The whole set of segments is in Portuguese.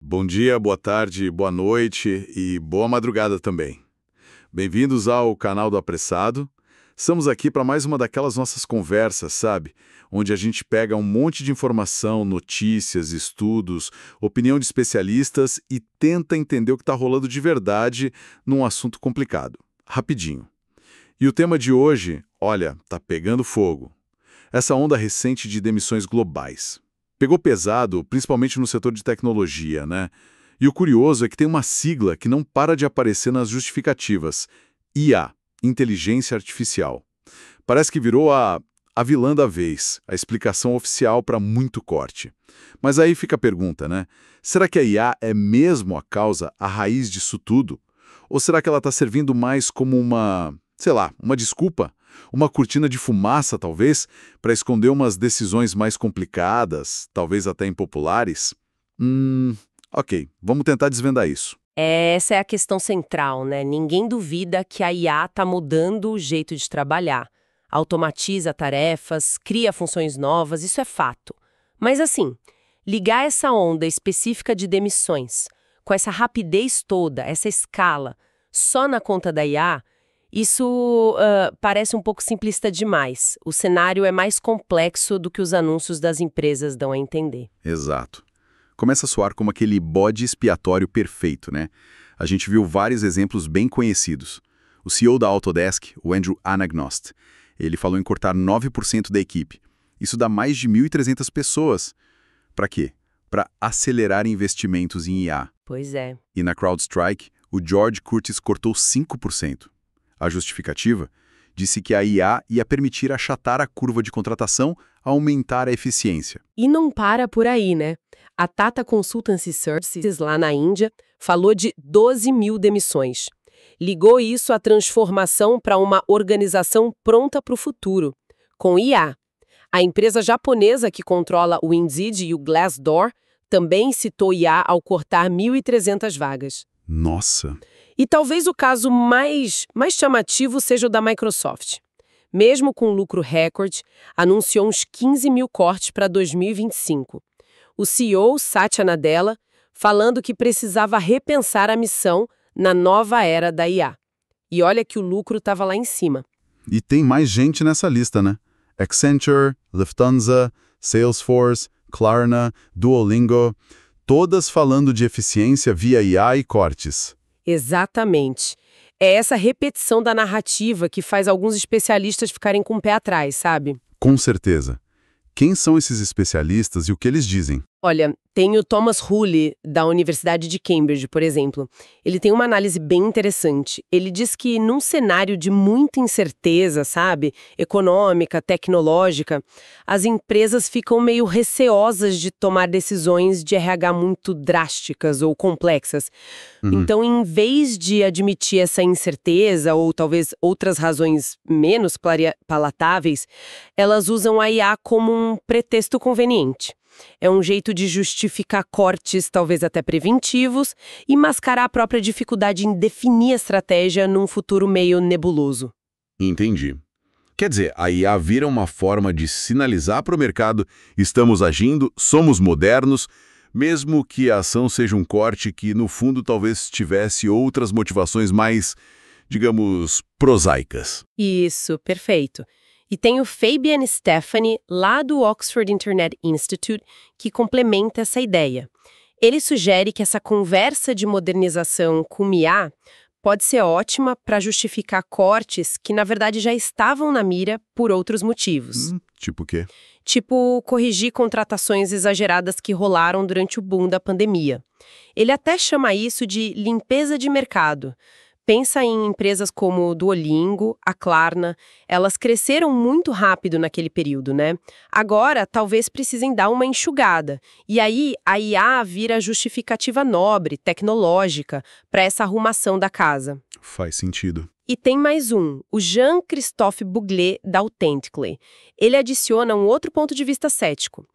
Bom dia, boa tarde, boa noite e boa madrugada também. Bem-vindos ao canal do Apressado. Estamos aqui para mais uma daquelas nossas conversas, sabe? Onde a gente pega um monte de informação, notícias, estudos, opinião de especialistas e tenta entender o que está rolando de verdade num assunto complicado. Rapidinho. E o tema de hoje, olha, tá pegando fogo. Essa onda recente de demissões globais. Pegou pesado, principalmente no setor de tecnologia, né? E o curioso é que tem uma sigla que não para de aparecer nas justificativas. IA, Inteligência Artificial. Parece que virou a vilã da vez, a explicação oficial para muito corte. Mas aí fica a pergunta, né? Será que a IA é mesmo a causa, a raiz disso tudo? Ou será que ela está servindo mais como uma desculpa? Uma cortina de fumaça, talvez, para esconder umas decisões mais complicadas, talvez até impopulares? Ok, vamos tentar desvendar isso. Essa é a questão central, né? Ninguém duvida que a IA está mudando o jeito de trabalhar. Automatiza tarefas, cria funções novas, isso é fato. Mas assim, ligar essa onda específica de demissões, com essa rapidez toda, essa escala, só na conta da IA, isso parece um pouco simplista demais. O cenário é mais complexo do que os anúncios das empresas dão a entender. Exato. Começa a soar como aquele bode expiatório perfeito, né? A gente viu vários exemplos bem conhecidos. O CEO da Autodesk, o Andrew Anagnost, ele falou em cortar 9% da equipe. Isso dá mais de 1.300 pessoas. Para quê? Para acelerar investimentos em IA. Pois é. E na CrowdStrike, o George Curtis cortou 5%. A justificativa disse que a IA ia permitir achatar a curva de contratação, aumentar a eficiência. E não para por aí, né? A Tata Consultancy Services, lá na Índia, falou de 12 mil demissões. Ligou isso à transformação para uma organização pronta para o futuro, com IA. A empresa japonesa que controla o Indeed e o Glassdoor também citou IA ao cortar 1.300 vagas. Nossa! E talvez o caso mais chamativo seja o da Microsoft. Mesmo com lucro recorde, anunciou uns 15 mil cortes para 2025. O CEO, Satya Nadella, falando que precisava repensar a missão na nova era da IA. E olha que o lucro estava lá em cima. E tem mais gente nessa lista, né? Accenture, Lufthansa, Salesforce, Klarna, Duolingo, todas falando de eficiência via IA e cortes. Exatamente. É essa repetição da narrativa que faz alguns especialistas ficarem com o pé atrás, sabe? Com certeza. Quem são esses especialistas e o que eles dizem? Olha, tem o Thomas Hooley, da Universidade de Cambridge, por exemplo. Ele tem uma análise bem interessante. Ele diz que num cenário de muita incerteza, sabe, econômica, tecnológica, as empresas ficam meio receosas de tomar decisões de RH muito drásticas ou complexas. Então, em vez de admitir essa incerteza ou talvez outras razões menos palatáveis, elas usam a IA como um pretexto conveniente. É um jeito de justificar cortes, talvez até preventivos, e mascarar a própria dificuldade em definir a estratégia num futuro meio nebuloso. Entendi. Quer dizer, a IA vira uma forma de sinalizar para o mercado: estamos agindo, somos modernos, mesmo que a ação seja um corte que, no fundo, talvez tivesse outras motivações mais, digamos, prosaicas. Isso, perfeito. E tem o Fabian Stephanie, lá do Oxford Internet Institute, que complementa essa ideia. Ele sugere que essa conversa de modernização com IA pode ser ótima para justificar cortes que, na verdade, já estavam na mira por outros motivos. Tipo o quê? Tipo, corrigir contratações exageradas que rolaram durante o boom da pandemia. Ele até chama isso de limpeza de mercado. Pensa em empresas como o Duolingo, a Klarna, elas cresceram muito rápido naquele período, né? Agora, talvez precisem dar uma enxugada. E aí, a IA vira justificativa nobre, tecnológica, para essa arrumação da casa. Faz sentido. E tem mais um, o Jean-Christophe Bouglet, da Authentically. Ele adiciona um outro ponto de vista cético.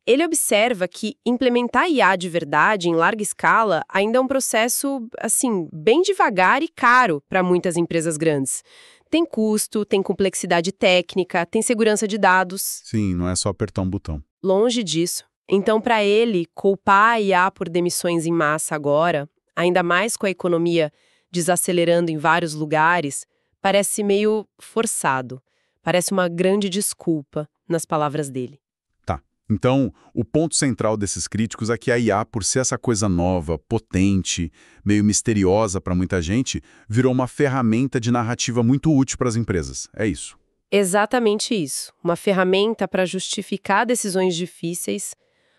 Ele observa que implementar IA de verdade, em larga escala, ainda é um processo, assim, bem devagar e caro para muitas empresas grandes. Tem custo, tem complexidade técnica, tem segurança de dados. Sim, não é só apertar um botão. Longe disso. Então, para ele, culpar a IA por demissões em massa agora, ainda mais com a economia desacelerando em vários lugares, parece meio forçado. Parece uma grande desculpa, nas palavras dele. Tá. Então, o ponto central desses críticos é que a IA, por ser essa coisa nova, potente, meio misteriosa para muita gente, virou uma ferramenta de narrativa muito útil para as empresas. É isso. Exatamente isso. Uma ferramenta para justificar decisões difíceis,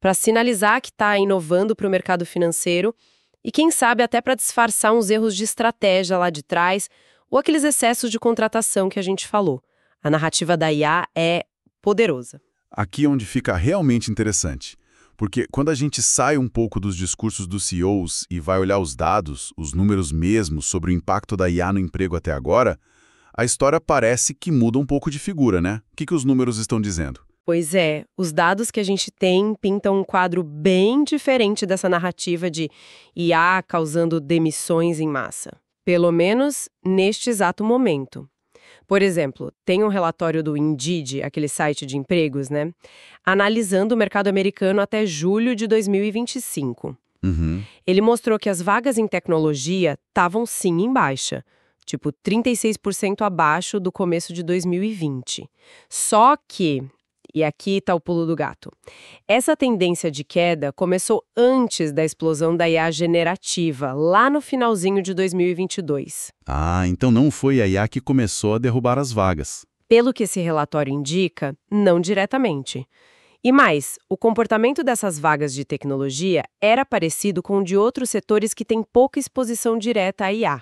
para sinalizar que está inovando para o mercado financeiro e, quem sabe, até para disfarçar uns erros de estratégia lá de trás ou aqueles excessos de contratação que a gente falou. A narrativa da IA é poderosa. Aqui é onde fica realmente interessante. Porque quando a gente sai um pouco dos discursos dos CEOs e vai olhar os dados, os números mesmos sobre o impacto da IA no emprego até agora, a história parece que muda um pouco de figura, né? O que os números estão dizendo? Pois é, os dados que a gente tem pintam um quadro bem diferente dessa narrativa de IA causando demissões em massa. Pelo menos neste exato momento. Por exemplo, tem um relatório do Indeed, aquele site de empregos, né? Analisando o mercado americano até julho de 2025. Ele mostrou que as vagas em tecnologia estavam sim em baixa. Tipo, 36% abaixo do começo de 2020. Só que, e aqui está o pulo do gato, essa tendência de queda começou antes da explosão da IA generativa, lá no finalzinho de 2022. Ah, então não foi a IA que começou a derrubar as vagas. Pelo que esse relatório indica, não diretamente. E mais, o comportamento dessas vagas de tecnologia era parecido com o de outros setores que têm pouca exposição direta à IA.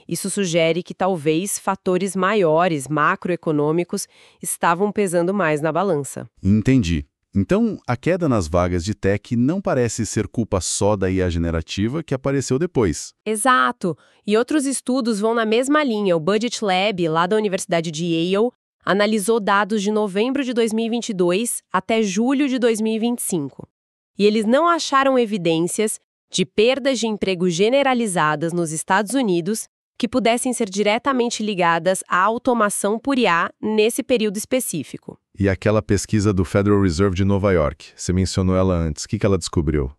Isso sugere que talvez fatores maiores, macroeconômicos, estavam pesando mais na balança. Entendi. Então, a queda nas vagas de tech não parece ser culpa só da IA generativa que apareceu depois. Exato. E outros estudos vão na mesma linha. O Budget Lab, lá da Universidade de Yale, analisou dados de novembro de 2022 até julho de 2025. E eles não acharam evidências de perdas de emprego generalizadas nos Estados Unidos que pudessem ser diretamente ligadas à automação por IA nesse período específico. E aquela pesquisa do Federal Reserve de Nova York, você mencionou ela antes, o que ela descobriu?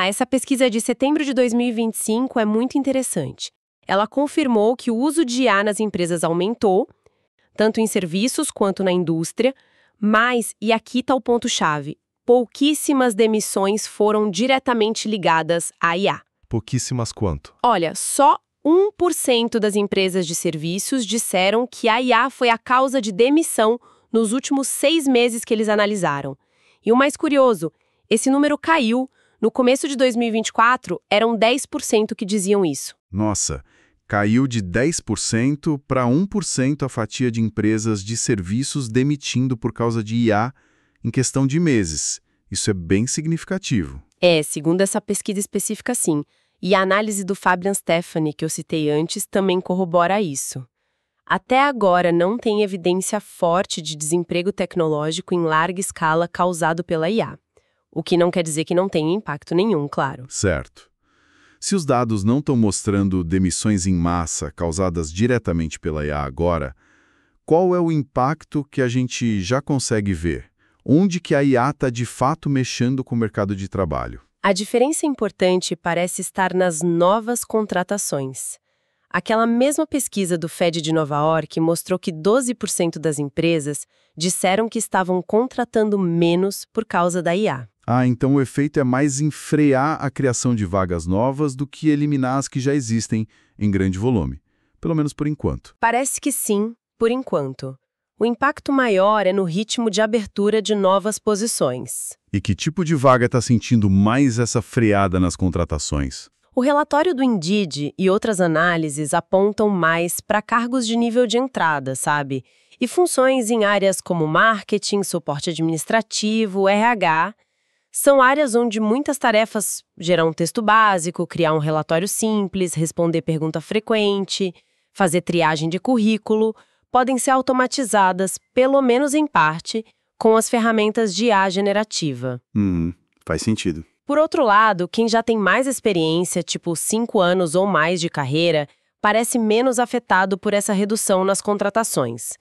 Essa pesquisa de setembro de 2025 é muito interessante. Ela confirmou que o uso de IA nas empresas aumentou, tanto em serviços quanto na indústria, mas, e aqui está o ponto-chave, pouquíssimas demissões foram diretamente ligadas à IA. Pouquíssimas quanto? Olha, só 1% das empresas de serviços disseram que a IA foi a causa de demissão nos últimos 6 meses que eles analisaram. E o mais curioso, esse número caiu. No começo de 2024, eram 10% que diziam isso. Nossa, caiu de 10% para 1% a fatia de empresas de serviços demitindo por causa de IA em questão de meses. Isso é bem significativo. Segundo essa pesquisa específica, sim. E a análise do Fabian Stephanie, que eu citei antes, também corrobora isso. Até agora, não tem evidência forte de desemprego tecnológico em larga escala causado pela IA. O que não quer dizer que não tenha impacto nenhum, claro. Certo. Se os dados não estão mostrando demissões em massa causadas diretamente pela IA agora, qual é o impacto que a gente já consegue ver? Onde que a IA está de fato mexendo com o mercado de trabalho? A diferença importante parece estar nas novas contratações. Aquela mesma pesquisa do Fed de Nova York mostrou que 12% das empresas disseram que estavam contratando menos por causa da IA. Então o efeito é mais em frear a criação de vagas novas do que eliminar as que já existem em grande volume. Pelo menos por enquanto. Parece que sim, por enquanto. O impacto maior é no ritmo de abertura de novas posições. E que tipo de vaga está sentindo mais essa freada nas contratações? O relatório do Indeed e outras análises apontam mais para cargos de nível de entrada, sabe? E funções em áreas como marketing, suporte administrativo, RH. São áreas onde muitas tarefas gerar um texto básico, criar um relatório simples, responder pergunta frequente, fazer triagem de currículo, podem ser automatizadas, pelo menos em parte, com as ferramentas de IA generativa. Faz sentido. Por outro lado, quem já tem mais experiência, tipo 5 anos ou mais de carreira, parece menos afetado por essa redução nas contratações.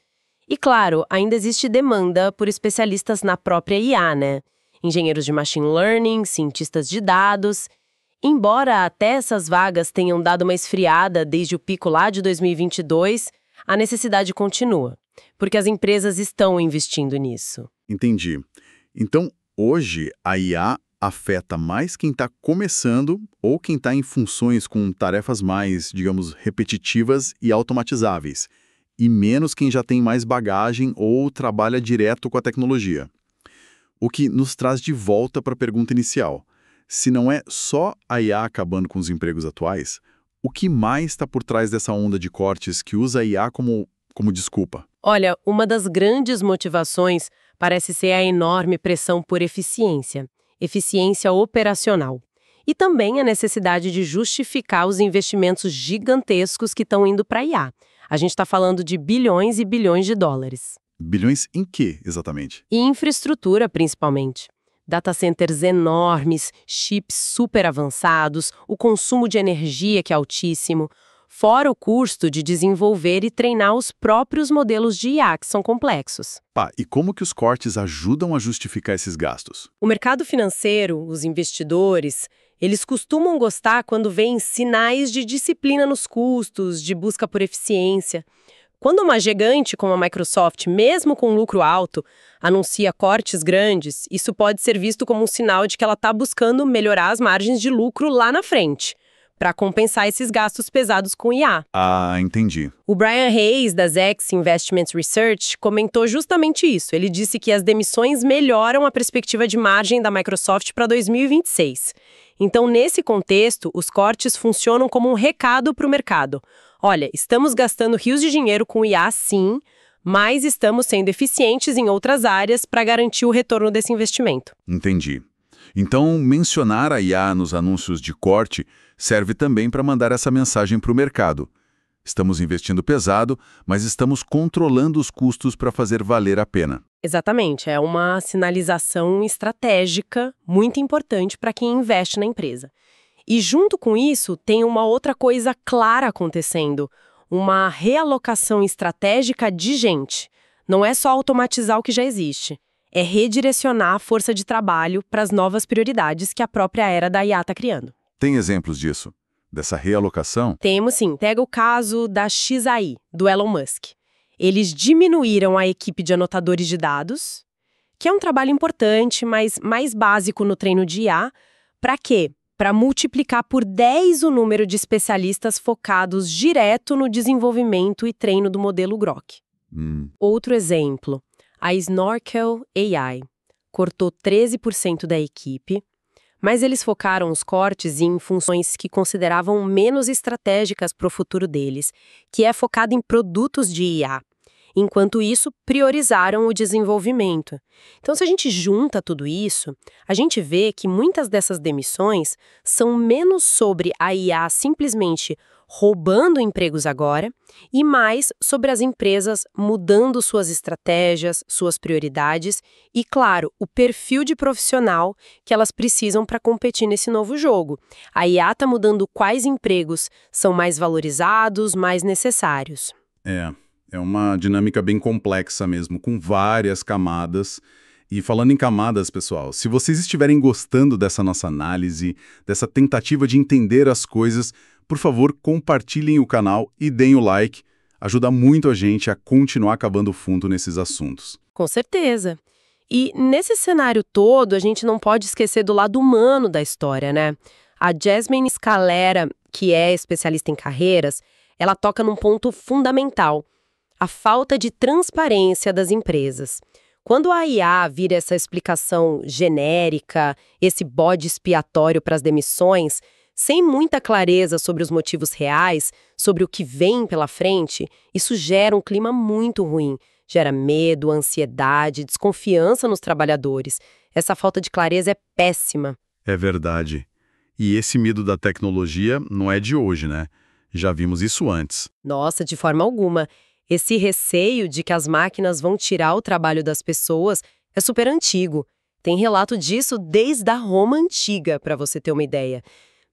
E claro, ainda existe demanda por especialistas na própria IA, né? engenheiros de machine learning, cientistas de dados. Embora até essas vagas tenham dado uma esfriada desde o pico lá de 2022, a necessidade continua, porque as empresas estão investindo nisso. Entendi. Então, hoje, a IA afeta mais quem está começando ou quem está em funções com tarefas mais, digamos, repetitivas e automatizáveis, e menos quem já tem mais bagagem ou trabalha direto com a tecnologia. O que nos traz de volta para a pergunta inicial. Se não é só a IA acabando com os empregos atuais, o que mais está por trás dessa onda de cortes que usa a IA como desculpa? Olha, uma das grandes motivações parece ser a enorme pressão por eficiência operacional. E também a necessidade de justificar os investimentos gigantescos que estão indo para a IA. A gente está falando de bilhões e bilhões de dólares. Bilhões em quê, exatamente? E infraestrutura, principalmente. Data centers enormes, chips super avançados, o consumo de energia que é altíssimo, fora o custo de desenvolver e treinar os próprios modelos de IA, que são complexos. E como que os cortes ajudam a justificar esses gastos? O mercado financeiro, os investidores, eles costumam gostar quando veem sinais de disciplina nos custos, de busca por eficiência. Quando uma gigante como a Microsoft, mesmo com lucro alto, anuncia cortes grandes, isso pode ser visto como um sinal de que ela está buscando melhorar as margens de lucro lá na frente, para compensar esses gastos pesados com IA. Entendi. O Brian Hayes, da Zacks Investment Research, comentou justamente isso. Ele disse que as demissões melhoram a perspectiva de margem da Microsoft para 2026. Então, nesse contexto, os cortes funcionam como um recado para o mercado. Olha, estamos gastando rios de dinheiro com IA, sim, mas estamos sendo eficientes em outras áreas para garantir o retorno desse investimento. Entendi. Então, mencionar a IA nos anúncios de corte serve também para mandar essa mensagem para o mercado. Estamos investindo pesado, mas estamos controlando os custos para fazer valer a pena. Exatamente, é uma sinalização estratégica muito importante para quem investe na empresa. E junto com isso, tem uma outra coisa clara acontecendo, uma realocação estratégica de gente. Não é só automatizar o que já existe, é redirecionar a força de trabalho para as novas prioridades que a própria era da IA está criando. Tem exemplos disso? Dessa realocação? Temos sim. Pega o caso da XAI, do Elon Musk. Eles diminuíram a equipe de anotadores de dados, que é um trabalho importante, mas mais básico no treino de IA. Para quê? Para multiplicar por 10 o número de especialistas focados direto no desenvolvimento e treino do modelo Grok. Outro exemplo, a Snorkel AI cortou 13% da equipe, mas eles focaram os cortes em funções que consideravam menos estratégicas para o futuro deles, que é focado em produtos de IA. Enquanto isso, priorizaram o desenvolvimento. Então, se a gente junta tudo isso, a gente vê que muitas dessas demissões são menos sobre a IA simplesmente roubando empregos agora e mais sobre as empresas mudando suas estratégias, suas prioridades e, claro, o perfil de profissional que elas precisam para competir nesse novo jogo. A IA está mudando quais empregos são mais valorizados, mais necessários. É uma dinâmica bem complexa mesmo, com várias camadas. E falando em camadas, pessoal, se vocês estiverem gostando dessa nossa análise, dessa tentativa de entender as coisas, por favor, compartilhem o canal e deem o like. Ajuda muito a gente a continuar cavando fundo nesses assuntos. Com certeza. E nesse cenário todo, a gente não pode esquecer do lado humano da história, né? A Jasmine Scalera, que é especialista em carreiras, ela toca num ponto fundamental: a falta de transparência das empresas. Quando a IA vira essa explicação genérica, esse bode expiatório para as demissões, sem muita clareza sobre os motivos reais, sobre o que vem pela frente, isso gera um clima muito ruim. Gera medo, ansiedade, desconfiança nos trabalhadores. Essa falta de clareza é péssima. É verdade. E esse medo da tecnologia não é de hoje, né? Já vimos isso antes. Nossa, de forma alguma. Esse receio de que as máquinas vão tirar o trabalho das pessoas é super antigo. Tem relato disso desde a Roma Antiga, para você ter uma ideia.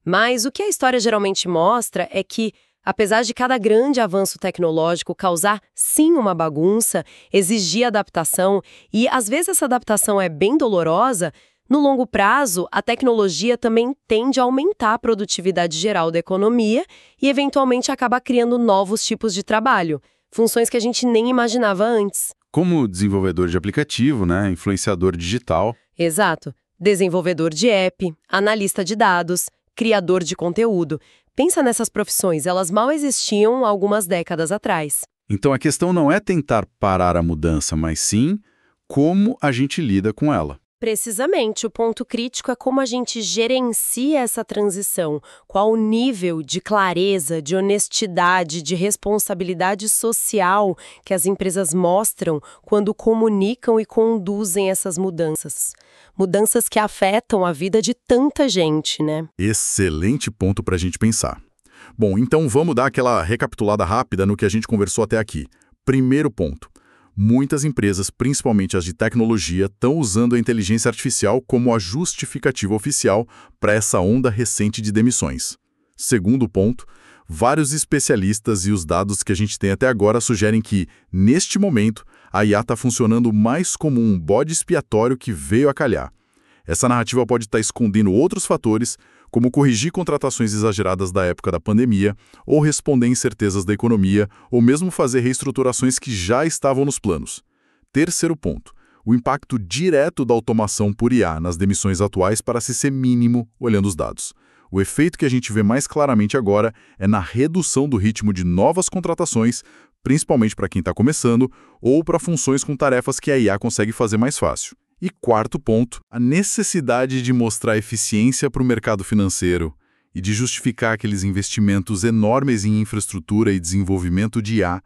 Mas o que a história geralmente mostra é que, apesar de cada grande avanço tecnológico causar, sim, uma bagunça, exigir adaptação, e às vezes essa adaptação é bem dolorosa, No longo prazo, a tecnologia também tende a aumentar a produtividade geral da economia e, eventualmente, acaba criando novos tipos de trabalho, funções que a gente nem imaginava antes. Como desenvolvedor de aplicativo, né, influenciador digital. Exato. Desenvolvedor de app, analista de dados, criador de conteúdo. Pensa nessas profissões, elas mal existiam algumas décadas atrás. Então a questão não é tentar parar a mudança, mas sim como a gente lida com ela. Precisamente, o ponto crítico é como a gente gerencia essa transição, qual o nível de clareza, de honestidade, de responsabilidade social que as empresas mostram quando comunicam e conduzem essas mudanças. Mudanças que afetam a vida de tanta gente, né? Excelente ponto para a gente pensar. Bom, então vamos dar aquela recapitulada rápida no que a gente conversou até aqui. Primeiro ponto. Muitas empresas, principalmente as de tecnologia, estão usando a inteligência artificial como a justificativa oficial para essa onda recente de demissões. Segundo ponto, vários especialistas e os dados que a gente tem até agora sugerem que, neste momento, a IA está funcionando mais como um bode expiatório que veio a calhar. Essa narrativa pode estar escondendo outros fatores, como corrigir contratações exageradas da época da pandemia, ou responder incertezas da economia, ou mesmo fazer reestruturações que já estavam nos planos. Terceiro ponto, o impacto direto da automação por IA nas demissões atuais parece ser mínimo olhando os dados. O efeito que a gente vê mais claramente agora é na redução do ritmo de novas contratações, principalmente para quem está começando, ou para funções com tarefas que a IA consegue fazer mais fácil. E quarto ponto, a necessidade de mostrar eficiência para o mercado financeiro e de justificar aqueles investimentos enormes em infraestrutura e desenvolvimento de IA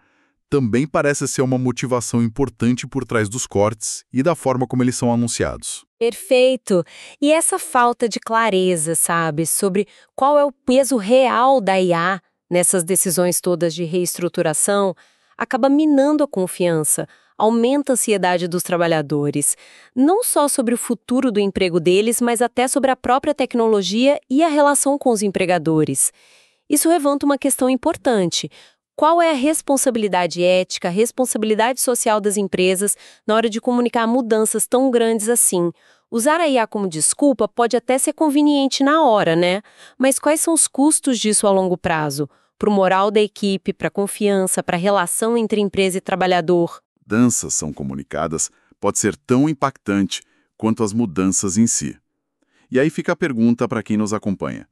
também parece ser uma motivação importante por trás dos cortes e da forma como eles são anunciados. Perfeito. E essa falta de clareza, sabe, sobre qual é o peso real da IA nessas decisões todas de reestruturação, acaba minando a confiança, aumenta a ansiedade dos trabalhadores, não só sobre o futuro do emprego deles, mas até sobre a própria tecnologia e a relação com os empregadores. Isso levanta uma questão importante. Qual é a responsabilidade ética, a responsabilidade social das empresas na hora de comunicar mudanças tão grandes assim? Usar a IA como desculpa pode até ser conveniente na hora, né? Mas quais são os custos disso a longo prazo? Para o moral da equipe, para a confiança, para a relação entre empresa e trabalhador? Mudanças são comunicadas pode ser tão impactante quanto as mudanças em si. E aí fica a pergunta para quem nos acompanha.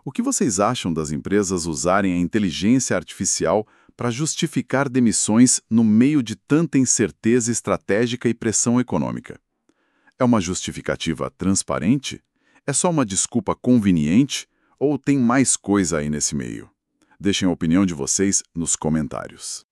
O que vocês acham das empresas usarem a inteligência artificial para justificar demissões no meio de tanta incerteza estratégica e pressão econômica? É uma justificativa transparente? É só uma desculpa conveniente? Ou tem mais coisa aí nesse meio? Deixem a opinião de vocês nos comentários.